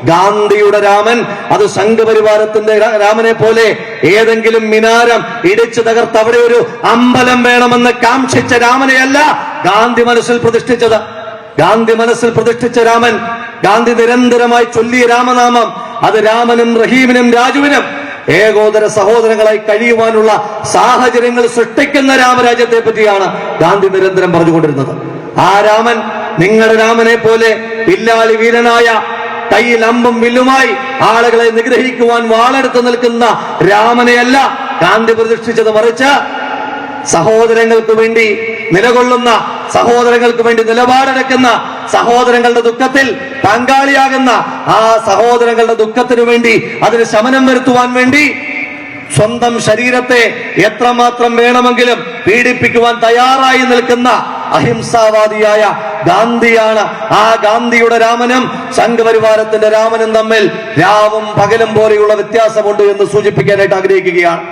ഗാന്ധിയുടെ രാമൻ അത് സംഘപരിവാരത്തിന്റെ രാമനെ പോലെ ഏതെങ്കിലും മിനാരം ഇടിച്ചു തകർത്ത് അവിടെ ഒരു അമ്പലം വേണമെന്ന് കാംക്ഷിച്ച രാമനെയല്ല ഗാന്ധി മനസ്സിൽ പ്രതിഷ്ഠിച്ചത്. ഗാന്ധി മനസ്സിൽ പ്രതിഷ്ഠിച്ച രാമൻ, ഗാന്ധി നിരന്തരമായി ചൊല്ലിയ രാമനാമം, അത് രാമനും റഹീമിനും രാജുവിനും ഏകോദര സഹോദരങ്ങളായി കഴിയുവാനുള്ള സാഹചര്യങ്ങൾ സൃഷ്ടിക്കുന്ന രാമരാജ്യത്തെ പറ്റിയാണ് ഗാന്ധി നിരന്തരം പറഞ്ഞുകൊണ്ടിരുന്നത്. ആ രാമൻ നിങ്ങളുടെ രാമനെ പോലെ പില്ലാളി വീരനായ കയ്യിൽ അമ്പും വില്ലുമായി ആളുകളെ നിഗ്രഹിക്കുവാൻ വാളെടുത്ത് നിൽക്കുന്ന രാമനെയല്ല ഗാന്ധി പ്രതിഷ്ഠിച്ചത്. മറിച്ച് സഹോദരങ്ങൾക്ക് വേണ്ടി നിലകൊള്ളുന്ന, സഹോദരങ്ങൾക്ക് വേണ്ടി നിലപാടെടുക്കുന്ന, സഹോദരങ്ങളുടെ ദുഃഖത്തിൽ പങ്കാളിയാകുന്ന, ആ സഹോദരങ്ങളുടെ ദുഃഖത്തിനു വേണ്ടി, അതിന് ശമനം വരുത്തുവാൻ വേണ്ടി സ്വന്തം ശരീരത്തെ എത്രമാത്രം വേണമെങ്കിലും പീഡിപ്പിക്കുവാൻ തയ്യാറായി നിൽക്കുന്ന അഹിംസാവാദിയായ ഗാന്ധിയാണ്. ആ ഗാന്ധിയുടെ രാമനും സംഘപരിവാരത്തിന്റെ രാമനും തമ്മിൽ രാവും പകലും പോലെയുള്ള വ്യത്യാസമുണ്ട് എന്ന് സൂചിപ്പിക്കാനായിട്ട് ആഗ്രഹിക്കുകയാണ്.